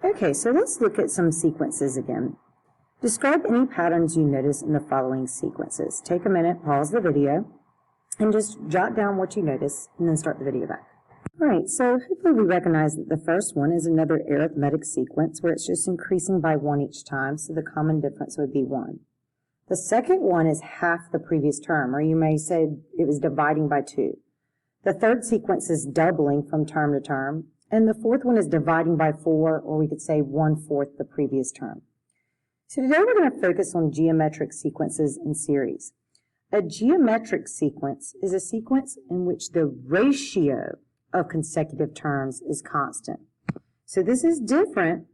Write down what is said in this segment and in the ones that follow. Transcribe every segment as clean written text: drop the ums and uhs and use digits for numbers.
Okay, so let's look at some sequences again. Describe any patterns you notice in the following sequences. Take a minute, pause the video, and just jot down what you notice, and then start the video back. All right, so hopefully we recognize that the first one is another arithmetic sequence where it's just increasing by 1 each time, so the common difference would be 1. The second one is half the previous term, or you may say it was dividing by 2. The third sequence is doubling from term to term, and the fourth one is dividing by 4, or we could say 1/4 the previous term. So today we're going to focus on geometric sequences in series. A geometric sequence is a sequence in which the ratio of consecutive terms is constant. So this is different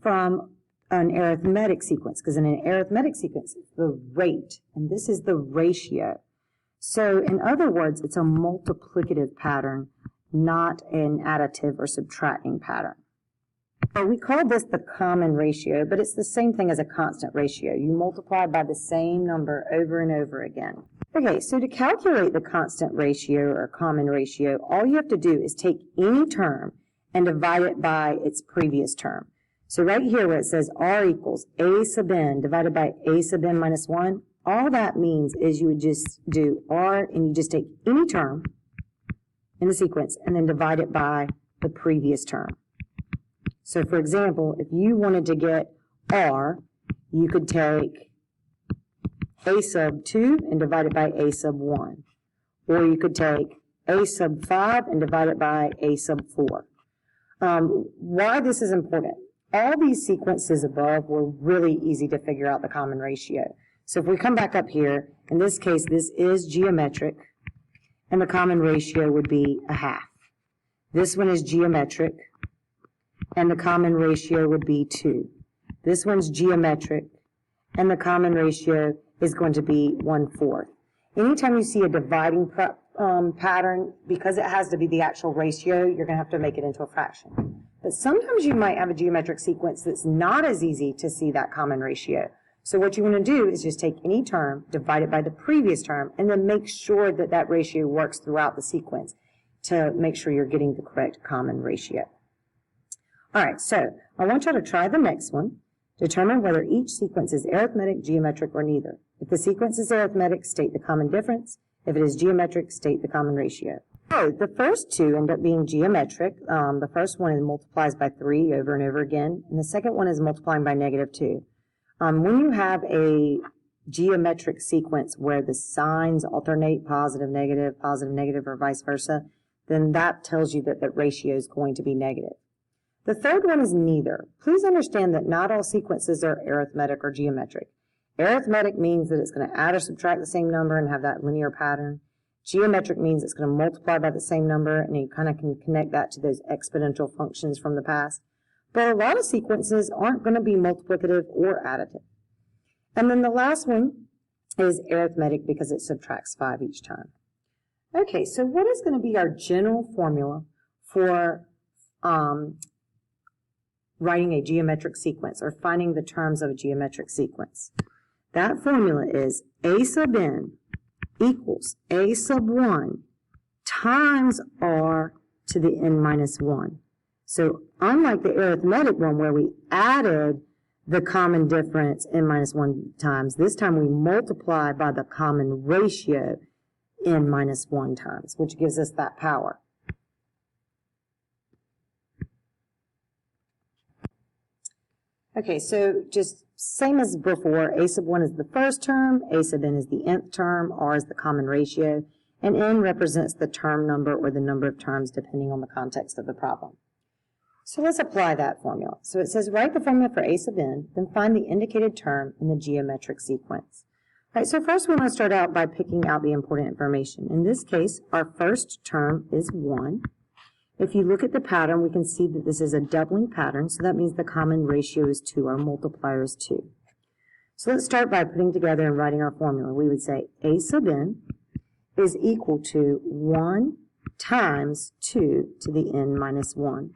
from an arithmetic sequence, because in an arithmetic sequence, it's the rate, and this is the ratio. So in other words, it's a multiplicative pattern, not an additive or subtracting pattern. So we call this the common ratio, but it's the same thing as a constant ratio. You multiply by the same number over and over again. Okay, so to calculate the constant ratio or common ratio, all you have to do is take any term and divide it by its previous term. So right here where it says r equals a sub n divided by a sub n minus 1, all that means is you would just do r and you just take any term in the sequence and then divide it by the previous term. So for example, if you wanted to get r, you could take a sub 2 and divide it by a sub 1. Or you could take a sub 5 and divide it by a sub 4. Why this is important? All these sequences above were really easy to figure out the common ratio. So if we come back up here, in this case, this is geometric, and the common ratio would be a half. This one is geometric, and the common ratio would be 2. This one's geometric, and the common ratio is going to be 1/4. Anytime you see a dividing pattern, because it has to be the actual ratio, you're going to have to make it into a fraction. But sometimes you might have a geometric sequence that's not as easy to see that common ratio. So what you want to do is just take any term, divide it by the previous term, and then make sure that that ratio works throughout the sequence to make sure you're getting the correct common ratio. All right, so I want you to try the next one. Determine whether each sequence is arithmetic, geometric, or neither. If the sequence is arithmetic, state the common difference. If it is geometric, state the common ratio. So the first two end up being geometric. The first one multiplies by 3 over and over again, and the second one is multiplying by -2. When you have a geometric sequence where the signs alternate positive, negative, or vice versa, then that tells you that the ratio is going to be negative. The third one is neither. Please understand that not all sequences are arithmetic or geometric. Arithmetic means that it's going to add or subtract the same number and have that linear pattern. Geometric means it's going to multiply by the same number, and you kind of can connect that to those exponential functions from the past. But a lot of sequences aren't going to be multiplicative or additive. And then the last one is arithmetic because it subtracts 5 each time. Okay, so what is going to be our general formula for writing a geometric sequence or finding the terms of a geometric sequence? That formula is a sub n equals a sub 1 times r to the n minus 1. So unlike the arithmetic one where we added the common difference n minus 1 times, this time we multiply by the common ratio n minus 1 times, which gives us that power. Okay, so just same as before, a sub 1 is the first term, a sub n is the nth term, r is the common ratio, and n represents the term number or the number of terms depending on the context of the problem. So let's apply that formula. So it says write the formula for a sub n, then find the indicated term in the geometric sequence. All right, so first we want to start out by picking out the important information. In this case, our first term is 1. If you look at the pattern, we can see that this is a doubling pattern, so that means the common ratio is 2, our multiplier is 2. So let's start by putting together and writing our formula. We would say a sub n is equal to 1 times 2 to the n minus 1.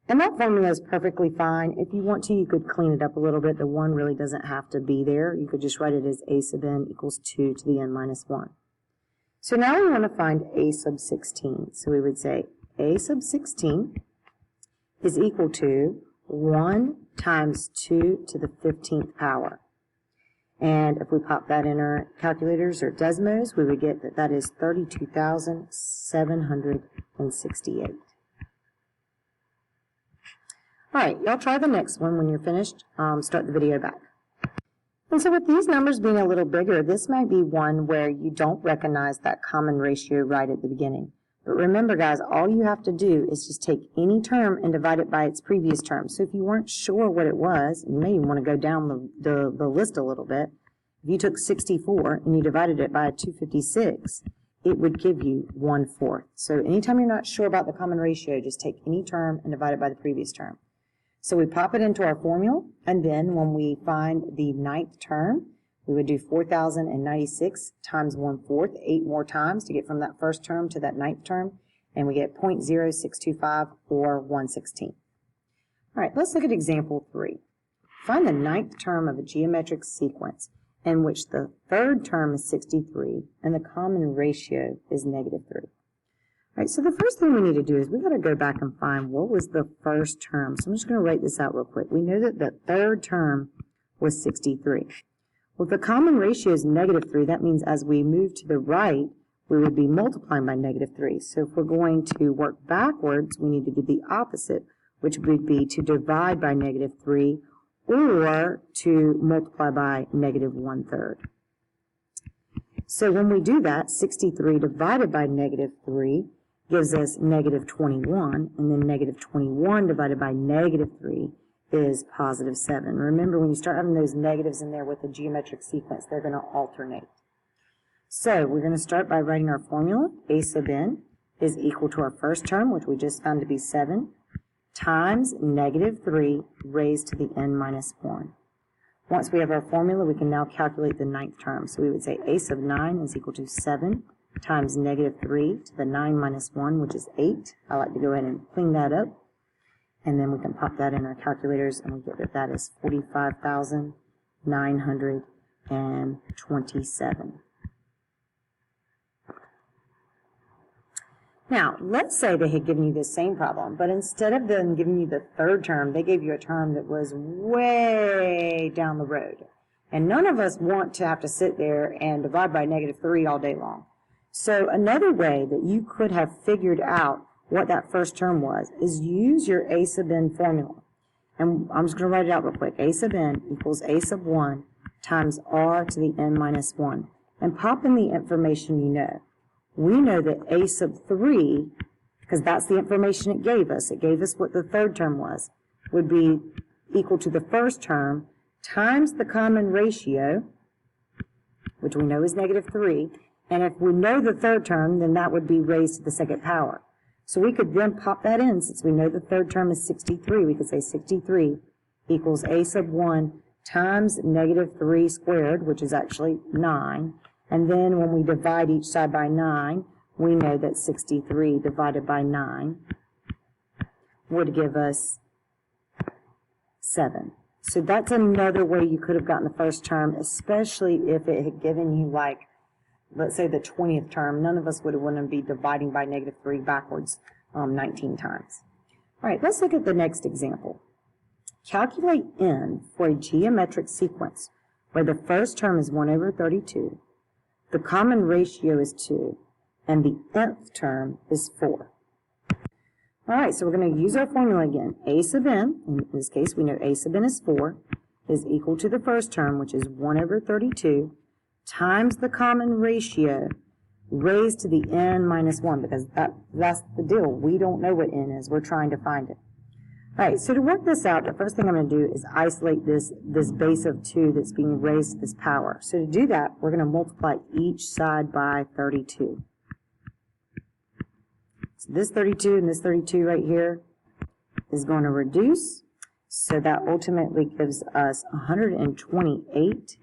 And that formula is perfectly fine. If you want to, you could clean it up a little bit. The 1 really doesn't have to be there. You could just write it as a sub n equals 2 to the n minus 1. So now we want to find a sub 16. So we would say a sub 16 is equal to 1 times 2 to the 15th power. And if we pop that in our calculators or Desmos, we would get that that is 32,768. All right, y'all try the next one. When you're finished, start the video back. And so with these numbers being a little bigger, this might be one where you don't recognize that common ratio right at the beginning. But remember, guys, all you have to do is just take any term and divide it by its previous term. So if you weren't sure what it was, you may want to go down the list a little bit. If you took 64 and you divided it by 256, it would give you 1/4. So anytime you're not sure about the common ratio, just take any term and divide it by the previous term. So we pop it into our formula, and then when we find the 9th term, we would do 4,096 times 1/4, 8 more times to get from that first term to that 9th term, and we get 0.0625 or 1/16. All right, let's look at example 3. Find the 9th term of a geometric sequence in which the third term is 63 and the common ratio is -3. All right, so the first thing we need to do is we've got to go back and find what was the first term. So I'm just going to write this out real quick. We know that the third term was 63. Well, if the common ratio is -3, that means as we move to the right, we would be multiplying by -3. So if we're going to work backwards, we need to do the opposite, which would be to divide by -3 or to multiply by -1/3. So when we do that, 63 divided by -3 gives us -21, and then -21 divided by -3 is +7. Remember, when you start having those negatives in there with the geometric sequence, they're going to alternate. So we're going to start by writing our formula. A sub n is equal to our first term, which we just found to be 7, times -3 raised to the n minus 1. Once we have our formula, we can now calculate the 9th term. So we would say a sub 9 is equal to 7 times -3 to the 9 minus 1, which is 8. I like to go ahead and clean that up. And then we can pop that in our calculators, and we get that that is 45,927. Now, let's say they had given you the same problem, but instead of them giving you the third term, they gave you a term that was way down the road. And none of us want to have to sit there and divide by -3 all day long. So another way that you could have figured out what that first term was is use your a sub n formula. And I'm just going to write it out real quick. A sub n equals a sub 1 times r to the n minus 1. And pop in the information you know. We know that a sub 3, because that's the information it gave us what the third term was, would be equal to the first term times the common ratio, which we know is -3, and if we know the third term, then that would be raised to the second power. So we could then pop that in, since we know the third term is 63, we could say 63 equals a sub 1 times -3 squared, which is actually 9. And then when we divide each side by 9, we know that 63 divided by 9 would give us 7. So that's another way you could have gotten the first term, especially if it had given you, like, let's say the 20th term. None of us would want to be dividing by -3 backwards 19 times. All right, let's look at the next example. Calculate n for a geometric sequence where the first term is 1/32. The common ratio is 2, and the nth term is 4. All right, so we're going to use our formula again. A sub n, in this case we know a sub n is 4, is equal to the first term, which is 1/32, times the common ratio raised to the n minus 1, because that's the deal. We don't know what n is. We're trying to find it. All right, so to work this out, the first thing I'm going to do is isolate this base of 2 that's being raised to this power. So to do that, we're going to multiply each side by 32. So this 32 and this 32 right here is going to reduce. So that ultimately gives us 128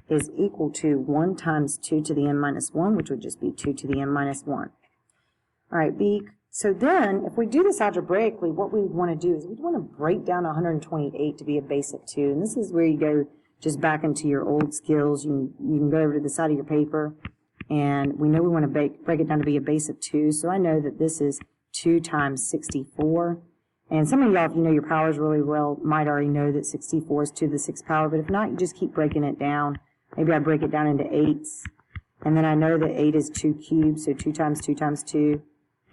is equal to 1 times 2 to the n minus 1, which would just be 2 to the n minus 1. All right, so then, if we do this algebraically, what we would want to do is we'd want to break down 128 to be a base of 2. And this is where you go just back into your old skills. You can go over to the side of your paper, and we know we want to break it down to be a base of 2. So I know that this is 2 times 64 And some of y'all, if you know your powers really well, might already know that 64 is 2 to the 6th power, but if not, you just keep breaking it down. Maybe I break it down into 8s, and then I know that 8 is 2 cubed, so 2 times 2 times 2,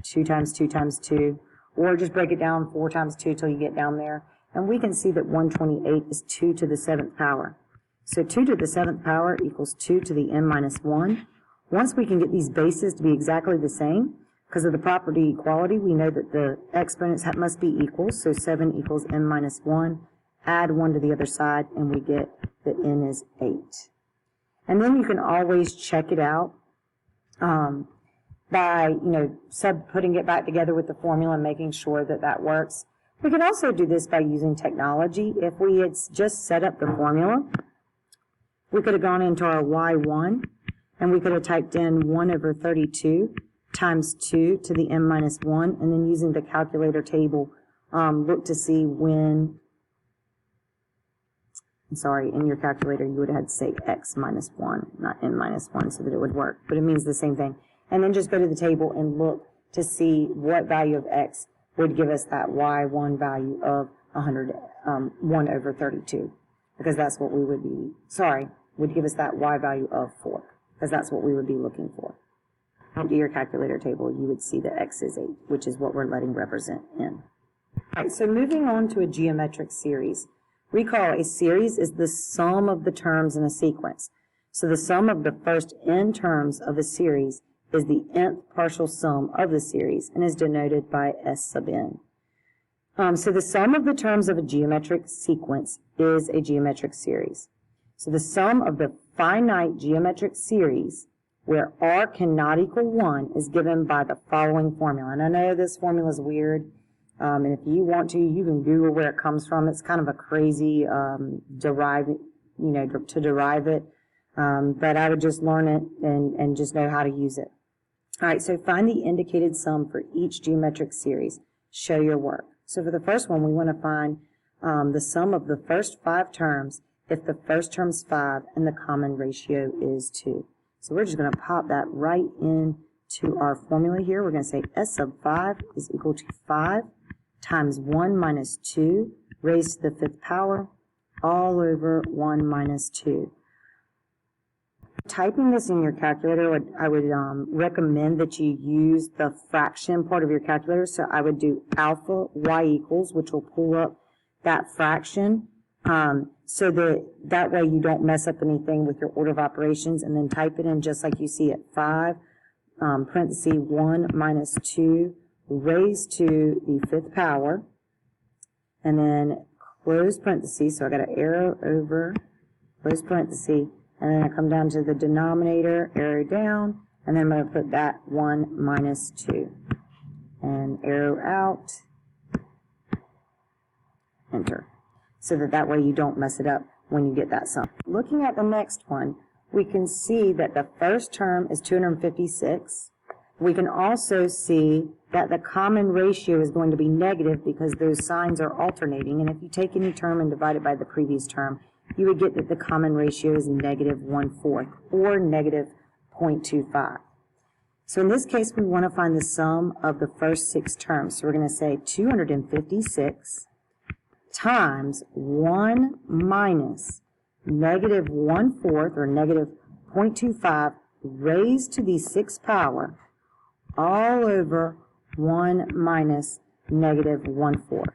2 times 2 times 2, or just break it down 4 times 2 till you get down there. And we can see that 128 is 2 to the 7th power. So 2 to the 7th power equals 2 to the n minus 1. Once we can get these bases to be exactly the same, because of the property equality, we know that the exponents must be equal, so 7 equals n minus 1. Add 1 to the other side, and we get that n is 8. And then you can always check it out by, putting it back together with the formula and making sure that that works. We can also do this by using technology. If we had just set up the formula, we could have gone into our y1, and we could have typed in 1 over 32 times 2 to the n minus 1, and then using the calculator table, look to see when, in your calculator you would have had to say x minus 1, not n minus 1, so that it would work, but it means the same thing. And then just go to the table and look to see what value of x would give us that y1 value of 1 over 32, because that's what we would be, would give us that y value of 4, because that's what we would be looking for. Into your calculator table, you would see that x is 8, which is what we're letting represent n. All right, so moving on to a geometric series. Recall, a series is the sum of the terms in a sequence. So the sum of the first n terms of a series is the nth partial sum of the series and is denoted by s sub n. So the sum of the terms of a geometric sequence is a geometric series. So the sum of the finite geometric series where r cannot equal 1 is given by the following formula. And I know this formula is weird, and if you want to, you can Google where it comes from. It's kind of a crazy to derive it, but I would just learn it and just know how to use it. All right, so find the indicated sum for each geometric series. Show your work. So for the first one, we want to find the sum of the first 5 terms if the first term's 5 and the common ratio is 2. So we're just going to pop that right into our formula here. We're going to say s sub 5 is equal to 5 times 1 minus 2 raised to the 5th power all over 1 minus 2. Typing this in your calculator, I would recommend that you use the fraction part of your calculator. So I would do alpha y equals, which will pull up that fraction, so that way you don't mess up anything with your order of operations, and then type it in just like you see it. 5, parenthesis 1 minus 2 raised to the 5th power, and then close parentheses. So I got an arrow over, close parenthesis, and then I come down to the denominator, arrow down, and then I'm going to put that 1 minus 2. And arrow out, enter. So that way you don't mess it up when you get that sum. Looking at the next one, we can see that the first term is 256. We can also see that the common ratio is going to be negative because those signs are alternating. And if you take any term and divide it by the previous term, you would get that the common ratio is negative 1/4 or negative 0.25. So in this case, we want to find the sum of the first 6 terms. So we're going to say 256 times 1 minus negative 1/4 or negative 0.25 raised to the 6th power all over 1 minus negative 1/4.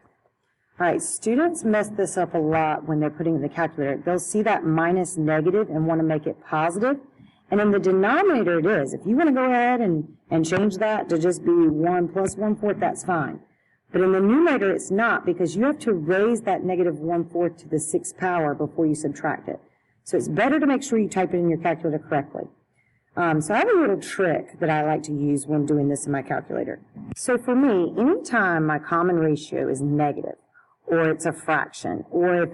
All right, students mess this up a lot when they're putting it in the calculator. They'll see that minus negative and want to make it positive. And in the denominator it is. If you want to go ahead and change that to just be 1 plus 1/4, that's fine. But in the numerator it's not, because you have to raise that negative 1/4 to the 6th power before you subtract it. So it's better to make sure you type it in your calculator correctly. So I have a little trick that I like to use when doing this in my calculator. So for me, anytime my common ratio is negative, or it's a fraction, or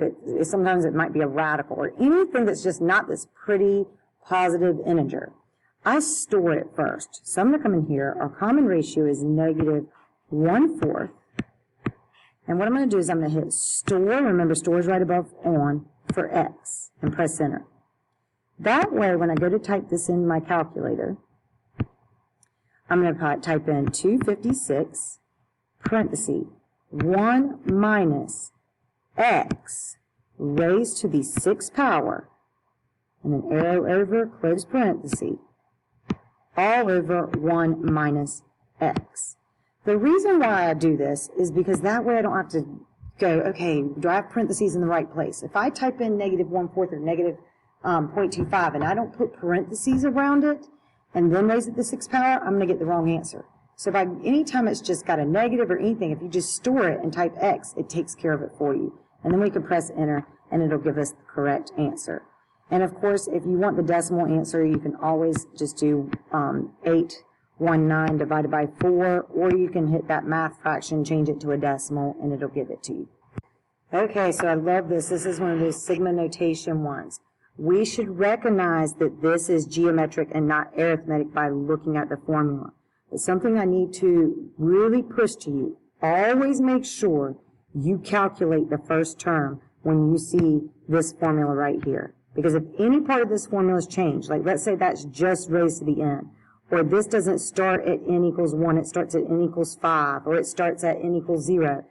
sometimes it might be a radical, or anything that's just not this pretty positive integer, I store it first. So I'm going to come in here. Our common ratio is negative 1/4. And what I'm going to do is I'm going to hit store. Remember, store is right above on for x, and press enter. That way, when I go to type this in my calculator, I'm going to type in 256, parenthesis, 1 minus x raised to the 6th power, and an arrow over, close parenthesis, all over 1 minus x. The reason why I do this is because that way I don't have to go, okay, do I have parentheses in the right place? If I type in -1/4 or negative 0.25 and I don't put parentheses around it and then raise it to the 6th power, I'm going to get the wrong answer. So if anytime it's just got a negative or anything, if you just store it and type x, it takes care of it for you. And then we can press enter and it'll give us the correct answer. And of course, if you want the decimal answer, you can always just do 819 divided by 4, or you can hit that math fraction, change it to a decimal, and it'll give it to you. Okay, so I love this. This is one of those sigma notation ones. We should recognize that this is geometric and not arithmetic by looking at the formula. It's something I need to really push to you. Always make sure you calculate the first term when you see this formula right here. Because if any part of this formula is changed, like let's say that's just raised to the n, or this doesn't start at n equals 1, it starts at n equals 5, or it starts at n equals 0,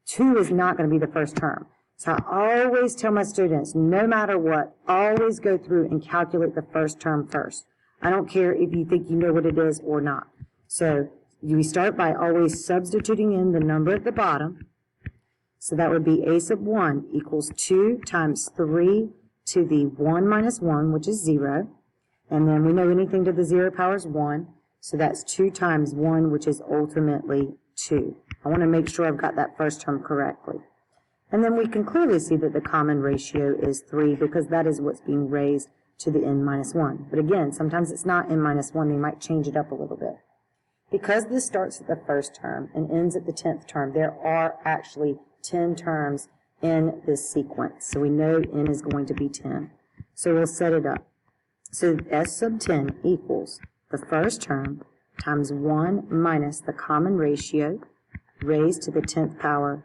2 is not going to be the first term. So I always tell my students, no matter what, always go through and calculate the first term first. I don't care if you think you know what it is or not. So we start by always substituting in the number at the bottom. So that would be a sub 1 equals 2 times 3 to the 1 minus 1, which is 0. And then we know anything to the 0 power is 1. So that's 2 times 1, which is ultimately 2. I want to make sure I've got that first term correctly. And then we can clearly see that the common ratio is 3 because that is what's being raised to the n minus 1. But again, sometimes it's not n minus 1. They might change it up a little bit. Because this starts at the first term and ends at the 10th term, there are actually 10 terms in this sequence. So we know n is going to be 10. So we'll set it up. So S sub 10 equals the first term times 1 minus the common ratio raised to the 10th power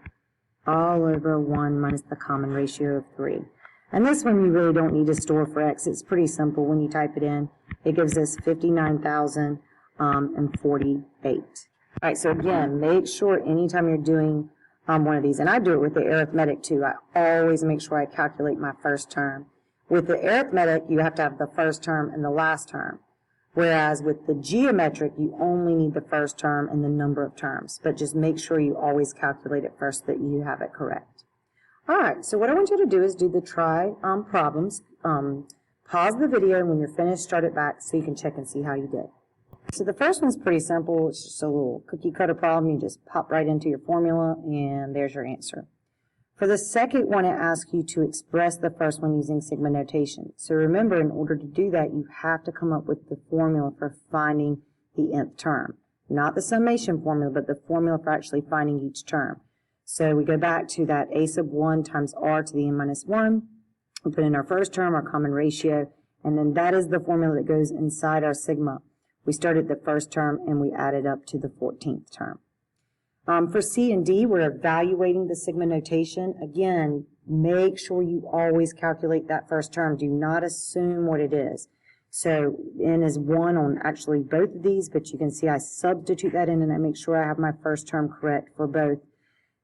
all over 1 minus the common ratio of 3. And this one you really don't need to store for x. It's pretty simple when you type it in. It gives us 59,048. All right, so again, make sure anytime you're doing one of these, and I do it with the arithmetic too, I always make sure I calculate my first term. With the arithmetic, you have to have the first term and the last term. Whereas with the geometric, you only need the first term and the number of terms. But just make sure you always calculate it first so that you have it correct. All right, so what I want you to do is do the try problems. Pause the video, and when you're finished, start it back so you can check and see how you did. So the first one's pretty simple. It's just a little cookie cutter problem. You just pop right into your formula, and there's your answer. For the second one, it asks you to express the first one using sigma notation. So remember, in order to do that, you have to come up with the formula for finding the nth term. Not the summation formula, but the formula for actually finding each term. So we go back to that a sub 1 times r to the n minus 1. We put in our first term, our common ratio, and then that is the formula that goes inside our sigma. We started the first term and we added up to the 14th term. For C and D, we're evaluating the sigma notation. Again, make sure you always calculate that first term. Do not assume what it is. So n is 1 on actually both of these, but you can see I substitute that in and I make sure I have my first term correct for both.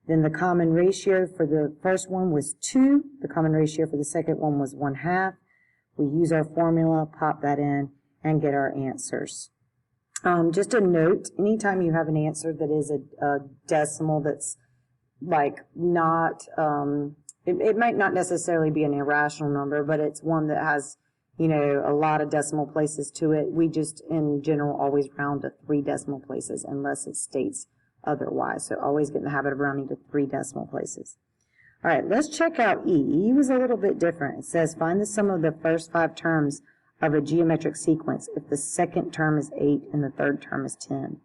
Then the common ratio for the first one was 2. The common ratio for the second one was 1/2. We use our formula, pop that in, and get our answers. Just a note, anytime you have an answer that is a decimal that's like not, it might not necessarily be an irrational number, but it's one that has, you know, a lot of decimal places to it. We just, in general, always round to 3 decimal places unless it states otherwise. So always get in the habit of rounding to 3 decimal places. All right, let's check out E. E was a little bit different. It says find the sum of the first 5 terms of a geometric sequence if the second term is 8 and the third term is 10.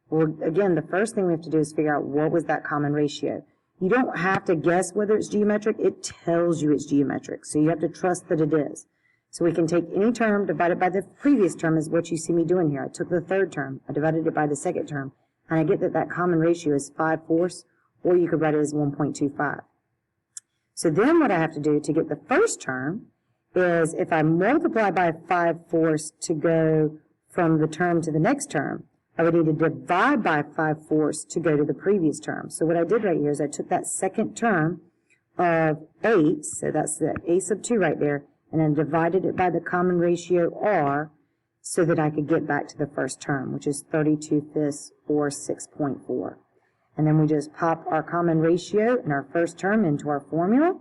Well, again, the first thing we have to do is figure out what was that common ratio. You don't have to guess whether it's geometric. It tells you it's geometric, so you have to trust that it is. So we can take any term divided by the previous term is what you see me doing here. I took the third term, I divided it by the second term, and I get that that common ratio is 5/4, or you could write it as 1.25. So then what I have to do to get the first term is if I multiply by 5/4 to go from the term to the next term, I would need to divide by 5/4 to go to the previous term. So what I did right here is I took that second term of 8, so that's the a sub 2 right there, and then divided it by the common ratio r so that I could get back to the first term, which is 32/5 or 6.4. And then we just pop our common ratio in our first term into our formula,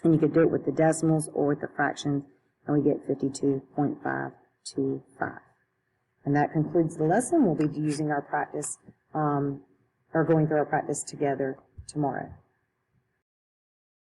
and you could do it with the decimals or with the fractions, and we get 52.525. And that concludes the lesson. We'll be using our practice, or going through our practice together tomorrow.